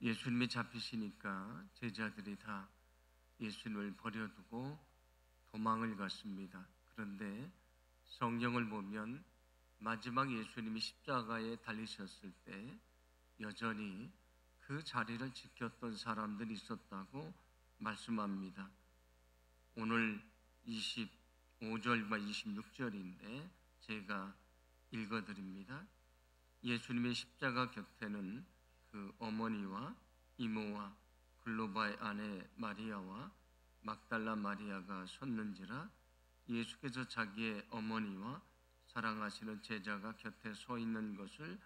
예수님이 잡히시니까 제자들이 다 예수님을 버려두고 도망을 갔습니다. 그런데 성경을 보면 마지막 예수님이 십자가에 달리셨을 때 여전히 그 자리를 지켰던 사람들이 있었다고 말씀합니다. 오늘 25절과 26절인데 제가 읽어드립니다. 예수님의 십자가 곁에는 그 어머니와 이모와 글로바의 아내 마리아와 막달라 마리아가 섰는지라. 예수께서 자기의 어머니와 사랑하시는 제자가 곁에 서 있는 것을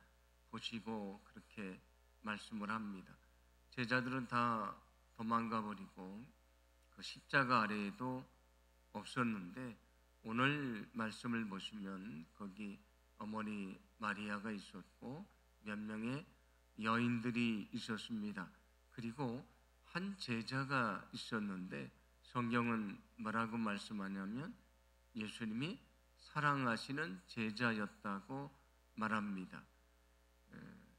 보시고 그렇게 말씀을 합니다. 제자들은 다 도망가 버리고 그 십자가 아래에도 없었는데 오늘 말씀을 보시면 거기 어머니 마리아가 있었고 몇 명의 여인들이 있었습니다. 그리고 한 제자가 있었는데 성경은 뭐라고 말씀하냐면 예수님이 사랑하시는 제자였다고 말합니다.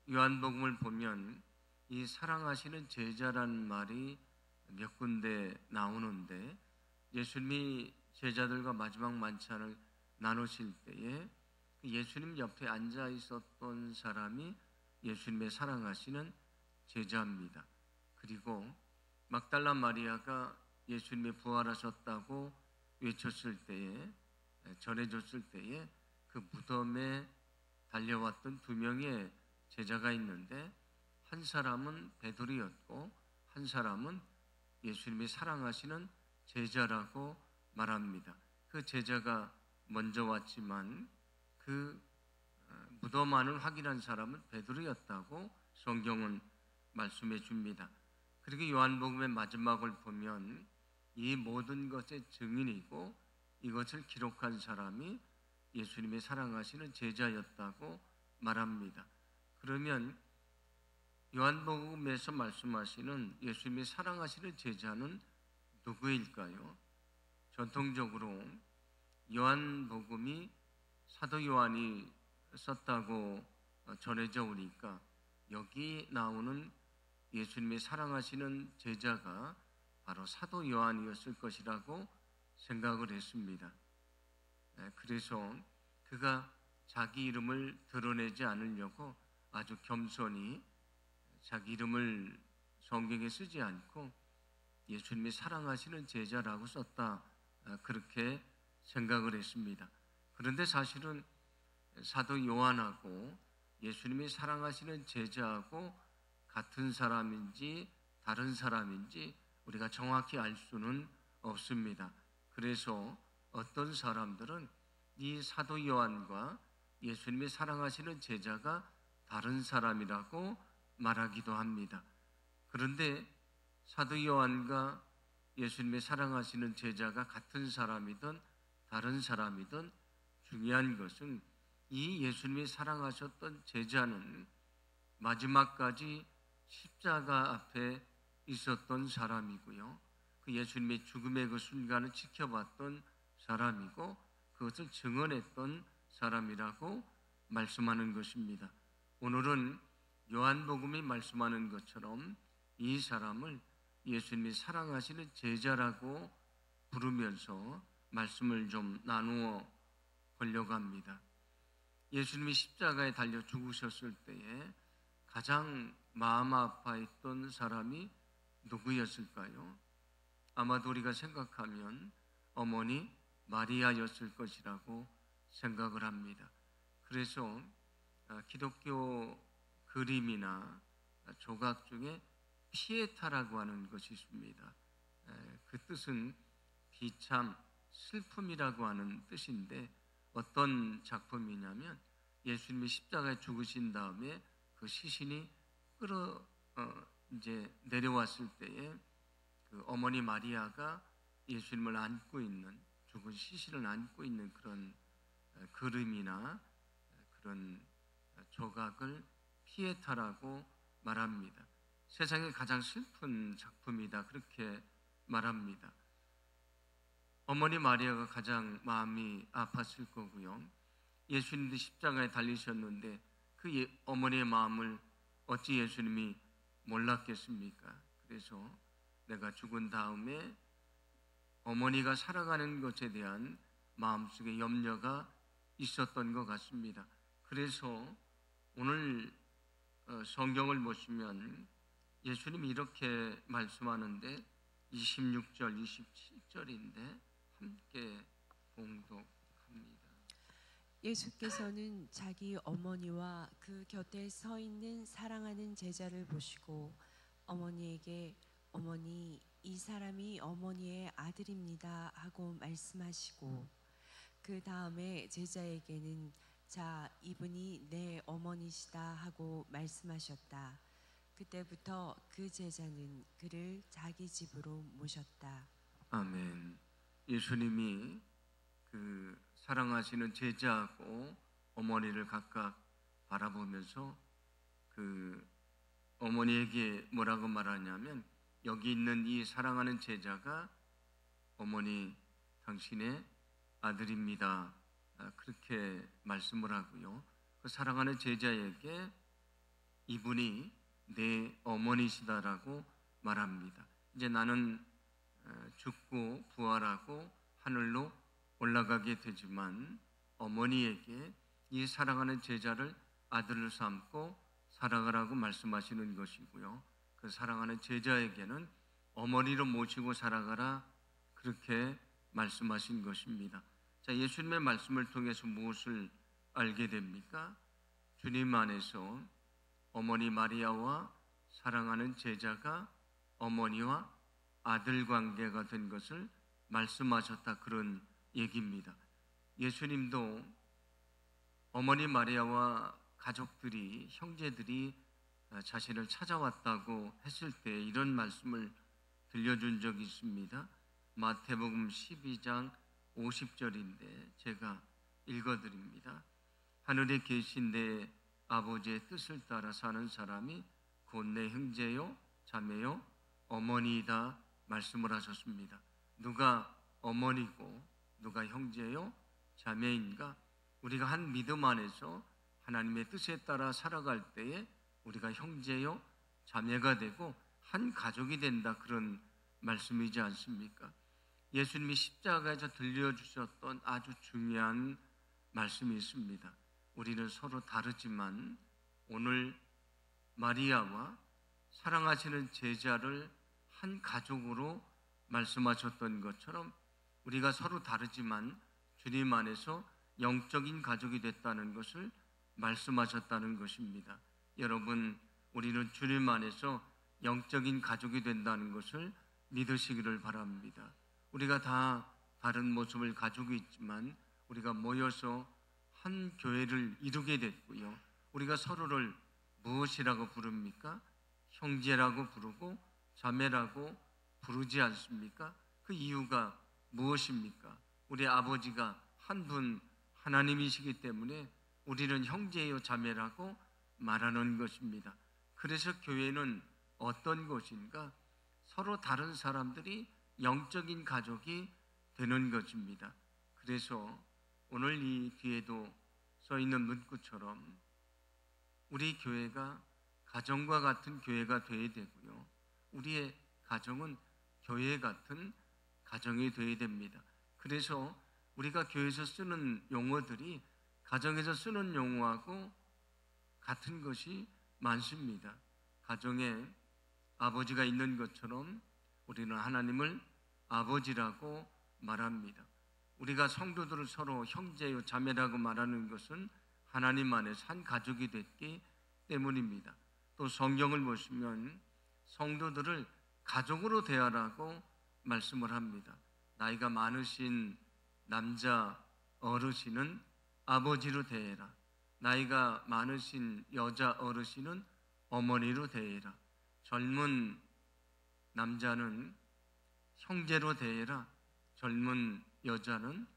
요한복음을 보면 이 사랑하시는 제자란 말이 몇 군데 나오는데 예수님이 제자들과 마지막 만찬을 나누실 때에 예수님 옆에 앉아 있었던 사람이 예수님의 사랑하시는 제자입니다. 그리고 막달라 마리아가 예수님이 부활하셨다고 외쳤을 때에 전해줬을 때에 그 무덤에 달려왔던 두 명의 제자가 있는데 한 사람은 베드로였고 한 사람은 예수님이 사랑하시는 제자라고 말합니다. 그 제자가 먼저 왔지만 그 무덤 안을 확인한 사람은 베드로였다고 성경은 말씀해 줍니다. 그리고 요한복음의 마지막을 보면 이 모든 것의 증인이고 이것을 기록한 사람이 예수님이 사랑하시는 제자였다고 말합니다. 그러면 요한복음에서 말씀하시는 예수님이 사랑하시는 제자는 누구일까요? 전통적으로 요한복음이 사도 요한이 썼다고 전해져 오니까 여기 나오는 예수님이 사랑하시는 제자가 바로 사도 요한이었을 것이라고 생각을 했습니다. 그래서 그가 자기 이름을 드러내지 않으려고 아주 겸손히 자기 이름을 성경에 쓰지 않고 예수님이 사랑하시는 제자라고 썼다, 그렇게 생각을 했습니다. 그런데 사실은 사도 요한하고 예수님이 사랑하시는 제자하고 같은 사람인지 다른 사람인지 우리가 정확히 알 수는 없습니다. 그래서 어떤 사람들은 이 사도 요한과 예수님이 사랑하시는 제자가 다른 사람이라고 말하기도 합니다. 그런데 사도 요한과 예수님이 사랑하시는 제자가 같은 사람이든 다른 사람이든 중요한 것은 이 예수님이 사랑하셨던 제자는 마지막까지 십자가 앞에 있었던 사람이고요. 그 예수님의 죽음의 그 순간을 지켜봤던 사람이고 그것을 증언했던 사람이라고 말씀하는 것입니다. 오늘은 요한복음이 말씀하는 것처럼 이 사람을 예수님이 사랑하시는 제자라고 부르면서 말씀을 좀 나누어 보려고 합니다. 예수님이 십자가에 달려 죽으셨을 때에 가장 마음 아파했던 사람이 누구였을까요? 아마도 우리가 생각하면 어머니 마리아였을 것이라고 생각을 합니다. 그래서 기독교 그림이나 조각 중에 피에타라고 하는 것이 있습니다. 그 뜻은 비참, 슬픔이라고 하는 뜻인데 어떤 작품이냐면 예수님이 십자가에 죽으신 다음에 그 시신이 이제 내려왔을 때에 그 어머니 마리아가 예수님을 안고 있는, 죽은 시신을 안고 있는 그런 그림이나 그런 조각을 피에타라고 말합니다. 세상에 가장 슬픈 작품이다, 그렇게 말합니다. 어머니 마리아가 가장 마음이 아팠을 거고요. 예수님도 십자가에 달리셨는데 그 어머니의 마음을 어찌 예수님이 몰랐겠습니까? 그래서 내가 죽은 다음에 어머니가 살아가는 것에 대한 마음속에 염려가 있었던 것 같습니다. 그래서 오늘 성경을 보시면 예수님이 이렇게 말씀하는데 26절, 27절인데 함께 봉독합니다. 예수께서는 자기 어머니와 그 곁에 서 있는 사랑하는 제자를 보시고 어머니에게 어머니, 이 사람이 어머니의 아들입니다 하고 말씀하시고 그 다음에 제자에게는 자, 이분이 내 어머니시다 하고 말씀하셨다. 그때부터 그 제자는 그를 자기 집으로 모셨다. 아멘. 예수님이 그 사랑하시는 제자하고 어머니를 각각 바라보면서 그 어머니에게 뭐라고 말하냐면 여기 있는 이 사랑하는 제자가 어머니 당신의 아들입니다. 그렇게 말씀을 하고요. 그 사랑하는 제자에게 이분이 내 어머니시다라고 말합니다. 이제 나는 죽고 부활하고 하늘로 올라가게 되지만 어머니에게 이 사랑하는 제자를 아들로 삼고 살아가라고 말씀하시는 것이고요. 그 사랑하는 제자에게는 어머니로 모시고 살아가라 그렇게 말씀하신 것입니다. 자, 예수님의 말씀을 통해서 무엇을 알게 됩니까? 주님 안에서 어머니 마리아와 사랑하는 제자가 어머니와 아들 관계가 된 것을 말씀하셨다 그런 얘기입니다. 예수님도 어머니 마리아와 가족들이 형제들이 자신을 찾아왔다고 했을 때 이런 말씀을 들려준 적이 있습니다. 마태복음 12장 50절인데 제가 읽어드립니다. 하늘에 계신 내 아버지의 뜻을 따라 사는 사람이 곧 내 형제요 자매요 어머니이다 말씀을 하셨습니다. 누가 어머니고 누가 형제요 자매인가? 우리가 한 믿음 안에서 하나님의 뜻에 따라 살아갈 때에 우리가 형제요 자매가 되고 한 가족이 된다 그런 말씀이지 않습니까? 예수님이 십자가에서 들려주셨던 아주 중요한 말씀이 있습니다. 우리는 서로 다르지만 오늘 마리아와 사랑하시는 제자를 한 가족으로 말씀하셨던 것처럼 우리가 서로 다르지만 주님 안에서 영적인 가족이 됐다는 것을 말씀하셨다는 것입니다. 여러분, 우리는 주님 안에서 영적인 가족이 된다는 것을 믿으시기를 바랍니다. 우리가 다 다른 모습을 가지고 있지만 우리가 모여서 한 교회를 이루게 됐고요. 우리가 서로를 무엇이라고 부릅니까? 형제라고 부르고 자매라고 부르지 않습니까? 그 이유가 무엇입니까? 우리 아버지가 한 분 하나님이시기 때문에 우리는 형제요 자매라고 말하는 것입니다. 그래서 교회는 어떤 곳인가? 서로 다른 사람들이 영적인 가족이 되는 것입니다. 그래서 오늘 이 뒤에도 써 있는 문구처럼 우리 교회가 가정과 같은 교회가 되어야 되고요. 우리의 가정은 교회 같은 가정이 되어야 됩니다. 그래서 우리가 교회에서 쓰는 용어들이 가정에서 쓰는 용어하고 같은 것이 많습니다. 가정에 아버지가 있는 것처럼 우리는 하나님을 아버지라고 말합니다. 우리가 성도들을 서로 형제요 자매라고 말하는 것은 하나님 안에서 한 가족이 됐기 때문입니다. 또 성경을 보시면 성도들을 가족으로 대하라고 말씀을 합니다. 나이가 많으신 남자 어르신은 아버지로 대해라. 나이가 많으신 여자 어르신은 어머니로 대해라. 젊은 남자는 형제로 대해라. 젊은 여자는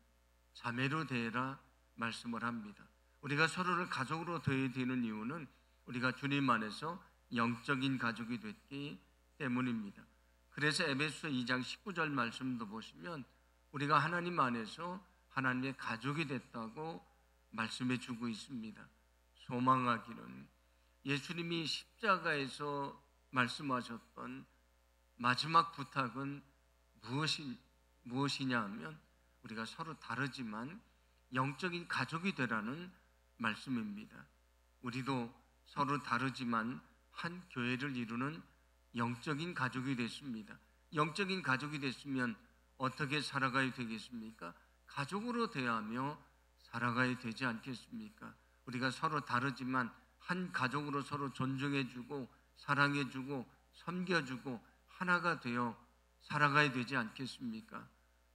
자매로 대해라 말씀을 합니다. 우리가 서로를 가족으로 대해야 되는 이유는 우리가 주님 안에서 영적인 가족이 됐기 때문입니다. 그래서 에베소서 2장 19절 말씀도 보시면 우리가 하나님 안에서 하나님의 가족이 됐다고 말씀해 주고 있습니다. 소망하기는 예수님이 십자가에서 말씀하셨던 마지막 부탁은 무엇이냐 하면 우리가 서로 다르지만 영적인 가족이 되라는 말씀입니다. 우리도 서로 다르지만 한 교회를 이루는 영적인 가족이 됐습니다. 영적인 가족이 됐으면 어떻게 살아가야 되겠습니까? 가족으로 대하며 살아가야 되지 않겠습니까? 우리가 서로 다르지만 한 가족으로 서로 존중해주고 사랑해주고 섬겨주고 하나가 되어 살아가야 되지 않겠습니까?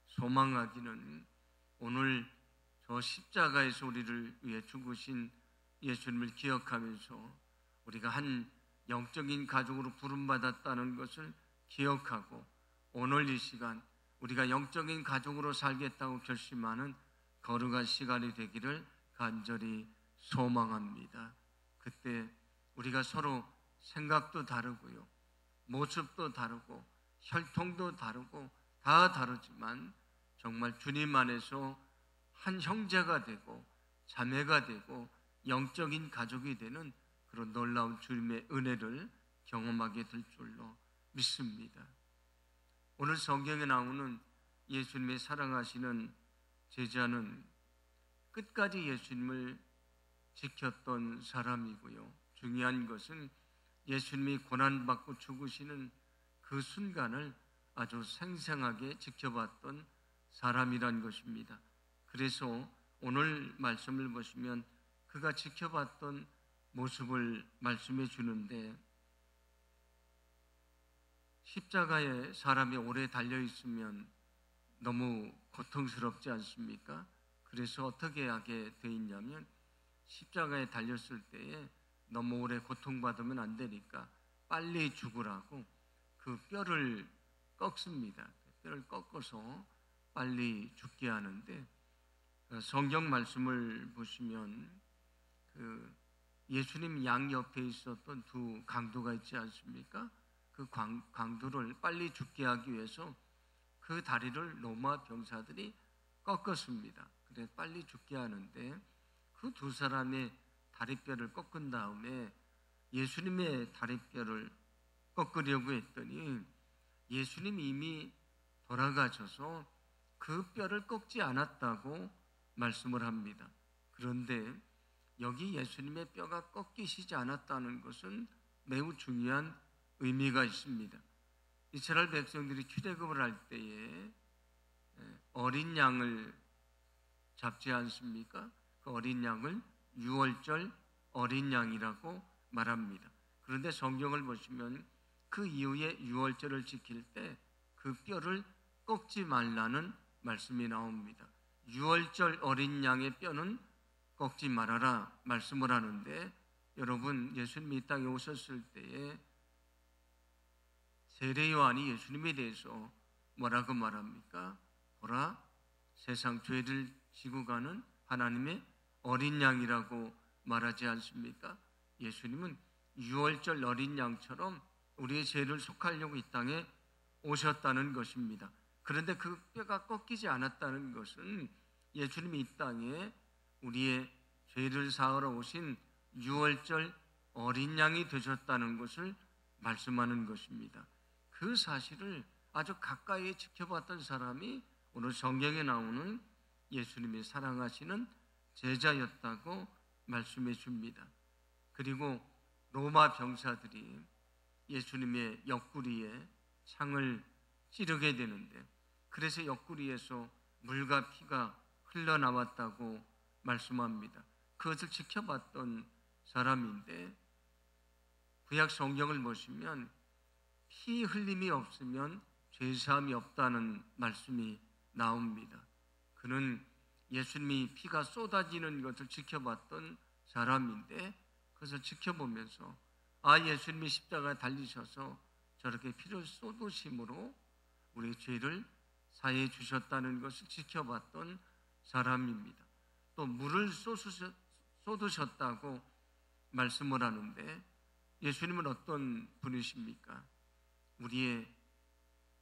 소망하기는 오늘 저 십자가에서 우리를 위해 죽으신 예수님을 기억하면서 우리가 한 영적인 가족으로 부름받았다는 것을 기억하고 오늘 이 시간 우리가 영적인 가족으로 살겠다고 결심하는 거룩한 시간이 되기를 간절히 소망합니다. 그때 우리가 서로 생각도 다르고요, 모습도 다르고 혈통도 다르고 다 다르지만 정말 주님 안에서 한 형제가 되고 자매가 되고 영적인 가족이 되는 그런 놀라운 주님의 은혜를 경험하게 될 줄로 믿습니다. 오늘 성경에 나오는 예수님의 사랑하시는 제자는 끝까지 예수님을 지켰던 사람이고요. 중요한 것은 예수님이 고난받고 죽으시는 그 순간을 아주 생생하게 지켜봤던 사람이란 것입니다. 그래서 오늘 말씀을 보시면 그가 지켜봤던 모습을 말씀해 주는데, 십자가에 사람이 오래 달려 있으면 너무 고통스럽지 않습니까? 그래서 어떻게 하게 돼 있냐면 십자가에 달렸을 때에 너무 오래 고통받으면 안 되니까 빨리 죽으라고 그 뼈를 꺾습니다. 뼈를 꺾어서 빨리 죽게 하는데, 성경 말씀을 보시면 그 예수님 양 옆에 있었던 두 강도가 있지 않습니까? 그 강도를 빨리 죽게 하기 위해서 그 다리를 로마 병사들이 꺾었습니다. 그래 빨리 죽게 하는데 그 두 사람의 다리뼈를 꺾은 다음에 예수님의 다리뼈를 꺾으려고 했더니 예수님이 이미 돌아가셔서 그 뼈를 꺾지 않았다고 말씀을 합니다. 그런데 여기 예수님의 뼈가 꺾이시지 않았다는 것은 매우 중요한 의미가 있습니다. 이스라엘 백성들이 출애굽을 할 때에 어린 양을 잡지 않습니까? 그 어린 양을 유월절 어린 양이라고 말합니다. 그런데 성경을 보시면 그 이후에 유월절을 지킬 때 그 뼈를 꺾지 말라는 말씀이 나옵니다. 유월절 어린 양의 뼈는 꺾지 말아라 말씀을 하는데, 여러분 예수님이 이 땅에 오셨을 때에 세례 요한이 예수님에 대해서 뭐라고 말합니까? 보라, 세상 죄를 지고 가는 하나님의 어린 양이라고 말하지 않습니까? 예수님은 유월절 어린 양처럼 우리의 죄를 속하려고 이 땅에 오셨다는 것입니다. 그런데 그 뼈가 꺾이지 않았다는 것은 예수님이 이 땅에 우리의 죄를 사하러 오신 유월절 어린 양이 되셨다는 것을 말씀하는 것입니다. 그 사실을 아주 가까이 지켜봤던 사람이 오늘 성경에 나오는 예수님이 사랑하시는 제자였다고 말씀해 줍니다. 그리고 로마 병사들이 예수님의 옆구리에 창을 찌르게 되는데, 그래서 옆구리에서 물과 피가 흘러나왔다고 말씀합니다. 그것을 지켜봤던 사람인데, 구약 성경을 보시면 피 흘림이 없으면 죄사함이 없다는 말씀이 나옵니다. 그는 예수님이 피가 쏟아지는 것을 지켜봤던 사람인데, 그것을 지켜보면서 예수님이 십자가에 달리셔서 저렇게 피를 쏟으심으로 우리의 죄를 사해 주셨다는 것을 지켜봤던 사람입니다. 또 물을 쏟으셨다고 말씀을 하는데, 예수님은 어떤 분이십니까? 우리의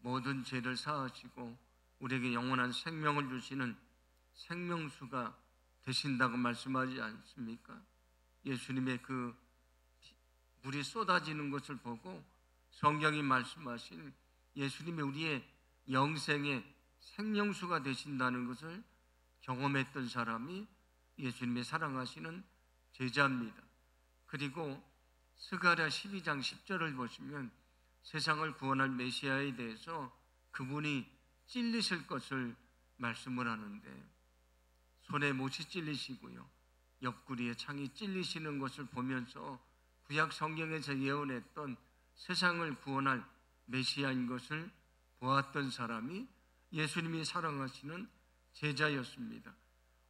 모든 죄를 사하시고 우리에게 영원한 생명을 주시는 생명수가 되신다고 말씀하지 않습니까? 예수님의 그 물이 쏟아지는 것을 보고 성경이 말씀하신 예수님이 우리의 영생의 생명수가 되신다는 것을 경험했던 사람이 예수님의 사랑하시는 제자입니다. 그리고 스가랴 12장 10절을 보시면 세상을 구원할 메시아에 대해서 그분이 찔리실 것을 말씀을 하는데, 손에 못이 찔리시고요, 옆구리에 창이 찔리시는 것을 보면서 구약 성경에서 예언했던 세상을 구원할 메시아인 것을 보았던 사람이 예수님이 사랑하시는 제자였습니다.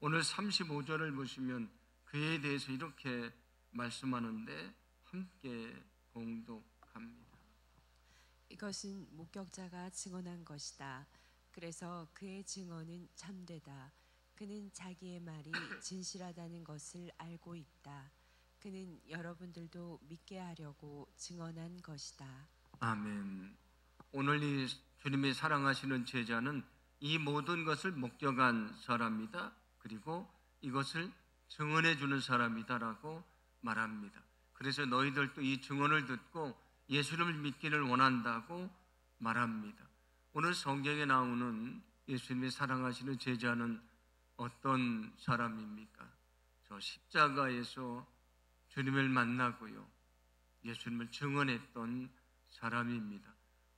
오늘 35절을 보시면 그에 대해서 이렇게 말씀하는데 함께 봉독합니다. 이것은 목격자가 증언한 것이다. 그래서 그의 증언은 참되다. 그는 자기의 말이 진실하다는 것을 알고 있다. 그는 여러분들도 믿게 하려고 증언한 것이다. 아멘. 오늘 이 주님이 사랑하시는 제자는 이 모든 것을 목격한 사람이다. 그리고 이것을 증언해 주는 사람이다라고 말합니다. 그래서 너희들도 이 증언을 듣고 예수님을 믿기를 원한다고 말합니다. 오늘 성경에 나오는 예수님이 사랑하시는 제자는 어떤 사람입니까? 저 십자가에서 주님을 만나고요, 예수님을 증언했던 사람입니다.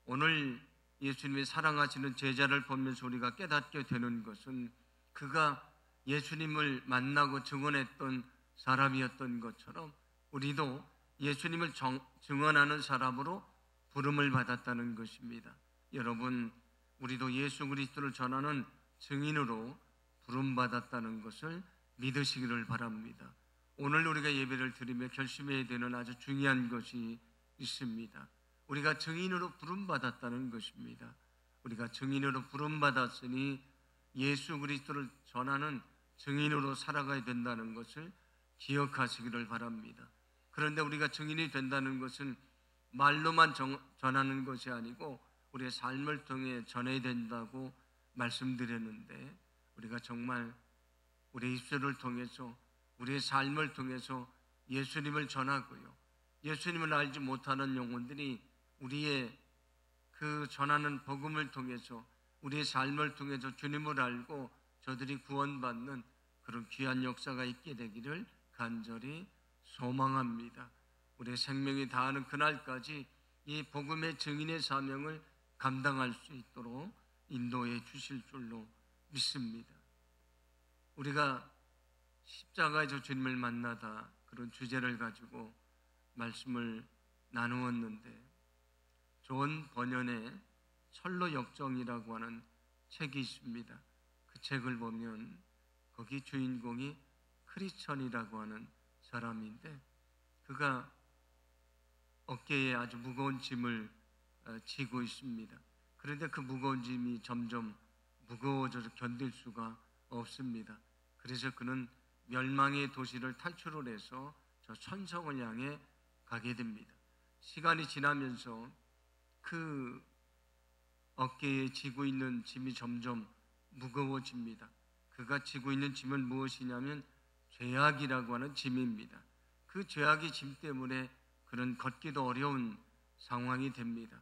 오늘 예수님이 사랑하시는 제자를 보면서 우리가 깨닫게 되는 것은 그가 예수님을 만나고 증언했던 사람이었던 것처럼 우리도 예수님을 증언하는 사람으로 부름을 받았다는 것입니다. 여러분, 우리도 예수 그리스도를 전하는 증인으로 부름받았다는 것을 믿으시기를 바랍니다. 오늘 우리가 예배를 드리며 결심해야 되는 아주 중요한 것이 있습니다. 우리가 증인으로 부름받았다는 것입니다. 우리가 증인으로 부름받았으니 예수 그리스도를 전하는 증인으로 살아가야 된다는 것을 기억하시기를 바랍니다. 그런데 우리가 증인이 된다는 것은 말로만 전하는 것이 아니고 우리의 삶을 통해 전해야 된다고 말씀드렸는데, 우리가 정말 우리의 입술을 통해서 우리의 삶을 통해서 예수님을 전하고요, 예수님을 알지 못하는 영혼들이 우리의 그 전하는 복음을 통해서 우리의 삶을 통해서 주님을 알고 저들이 구원받는 그런 귀한 역사가 있게 되기를 간절히 소망합니다. 우리의 생명이 다하는 그날까지 이 복음의 증인의 사명을 감당할 수 있도록 인도해 주실 줄로 믿습니다. 우리가 십자가에서 주님을 만나다 그런 주제를 가지고 말씀을 나누었는데, 존 번연의 철로 역정이라고 하는 책이 있습니다. 그 책을 보면 거기 주인공이 크리스천이라고 하는 사람인데, 그가 어깨에 아주 무거운 짐을 지고 있습니다. 그런데 그 무거운 짐이 점점 무거워져서 견딜 수가 없습니다. 그래서 그는 멸망의 도시를 탈출을 해서 저 천성을 향해 가게 됩니다. 시간이 지나면서 그 어깨에 지고 있는 짐이 점점 무거워집니다. 그가 지고 있는 짐은 무엇이냐면 죄악이라고 하는 짐입니다. 그 죄악의 짐 때문에 그는 걷기도 어려운 상황이 됩니다.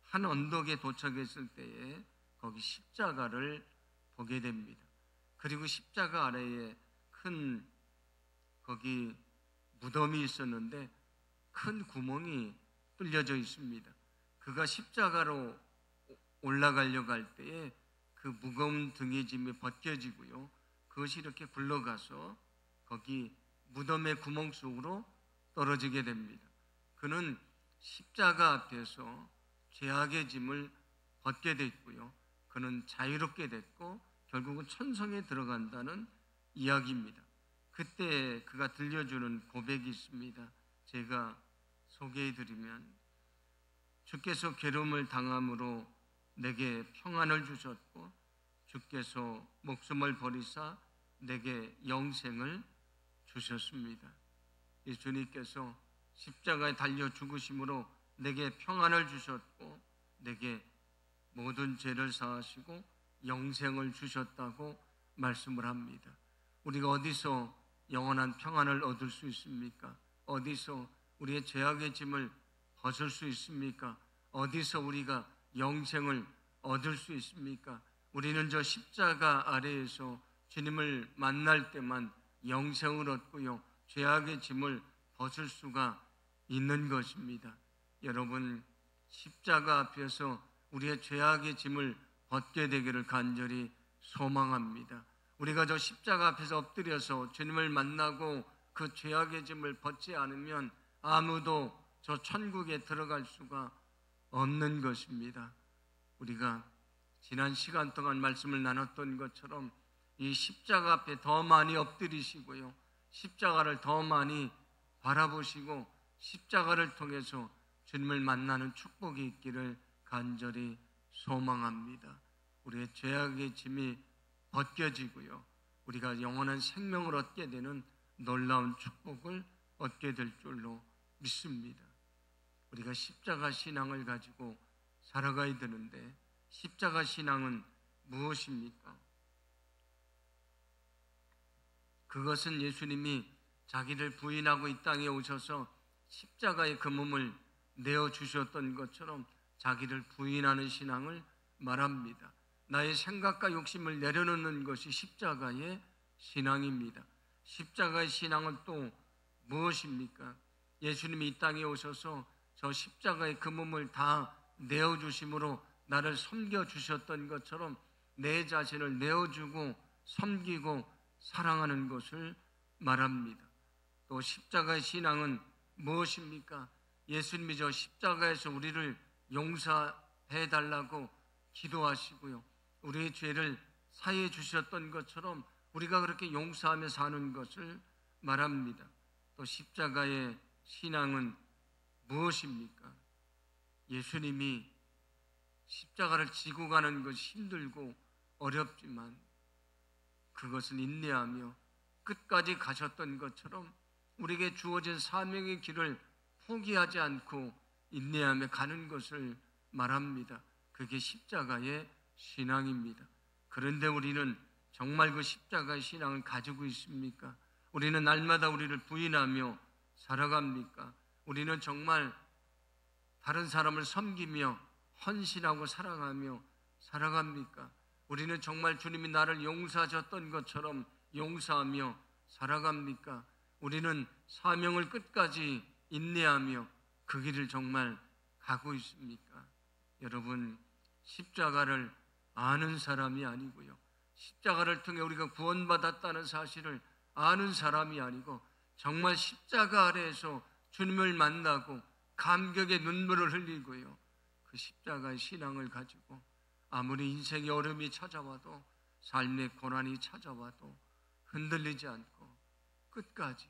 한 언덕에 도착했을 때에 거기 십자가를 보게 됩니다. 그리고 십자가 아래에 큰 거기 무덤이 있었는데 큰 구멍이 뚫려져 있습니다. 그가 십자가로 올라가려고 할 때에 그 무거운 등의 짐이 벗겨지고요, 그것이 이렇게 굴러가서 거기 무덤의 구멍 속으로 떨어지게 됩니다. 그는 십자가 앞에서 죄악의 짐을 벗게 됐고요, 그는 자유롭게 됐고 결국은 천성에 들어간다는 이야기입니다. 그때 그가 들려주는 고백이 있습니다. 제가 소개해드리면, 주께서 괴로움을 당함으로 내게 평안을 주셨고 주께서 목숨을 버리사 내게 영생을 주셨습니다. 이 주님께서 십자가에 달려 죽으심으로 내게 평안을 주셨고 내게 모든 죄를 사하시고 영생을 주셨다고 말씀을 합니다. 우리가 어디서 영원한 평안을 얻을 수 있습니까? 어디서 우리의 죄악의 짐을 벗을 수 있습니까? 어디서 우리가 영생을 얻을 수 있습니까? 우리는 저 십자가 아래에서 주님을 만날 때만 영생을 얻고요, 죄악의 짐을 벗을 수가 있는 것입니다. 여러분, 십자가 앞에서 우리의 죄악의 짐을 벗게 되기를 간절히 소망합니다. 우리가 저 십자가 앞에서 엎드려서 주님을 만나고 그 죄악의 짐을 벗지 않으면 아무도 저 천국에 들어갈 수가 없는 것입니다. 우리가 지난 시간 동안 말씀을 나눴던 것처럼 이 십자가 앞에 더 많이 엎드리시고요, 십자가를 더 많이 바라보시고 십자가를 통해서 주님을 만나는 축복이 있기를 간절히 소망합니다. 우리의 죄악의 짐이 벗겨지고요, 우리가 영원한 생명을 얻게 되는 놀라운 축복을 얻게 될 줄로 믿습니다. 우리가 십자가 신앙을 가지고 살아가야 되는데, 십자가 신앙은 무엇입니까? 그것은 예수님이 자기를 부인하고 이 땅에 오셔서 십자가의 그 몸을 내어주셨던 것처럼 자기를 부인하는 신앙을 말합니다. 나의 생각과 욕심을 내려놓는 것이 십자가의 신앙입니다. 십자가의 신앙은 또 무엇입니까? 예수님이 이 땅에 오셔서 저 십자가의 그 몸을 다 내어주심으로 나를 섬겨주셨던 것처럼 내 자신을 내어주고 섬기고 사랑하는 것을 말합니다. 또 십자가의 신앙은 무엇입니까? 예수님이 저 십자가에서 우리를 용서해 달라고 기도하시고요, 우리의 죄를 사해 주셨던 것처럼 우리가 그렇게 용서하며 사는 것을 말합니다. 또 십자가의 신앙은 무엇입니까? 예수님이 십자가를 지고 가는 것이 힘들고 어렵지만 그것은 인내하며 끝까지 가셨던 것처럼 우리에게 주어진 사명의 길을 포기하지 않고 인내하며 가는 것을 말합니다. 그게 십자가의 신앙입니다. 그런데 우리는 정말 그 십자가의 신앙을 가지고 있습니까? 우리는 날마다 우리를 부인하며 살아갑니까? 우리는 정말 다른 사람을 섬기며 헌신하고 사랑하며 살아갑니까? 우리는 정말 주님이 나를 용서하셨던 것처럼 용서하며 살아갑니까? 우리는 사명을 끝까지 인내하며 그 길을 정말 가고 있습니까? 여러분, 십자가를 아는 사람이 아니고요, 십자가를 통해 우리가 구원받았다는 사실을 아는 사람이 아니고 정말 십자가 아래에서 주님을 만나고 감격의 눈물을 흘리고요, 그 십자가의 신앙을 가지고 아무리 인생의 어려움이 찾아와도 삶의 고난이 찾아와도 흔들리지 않고 끝까지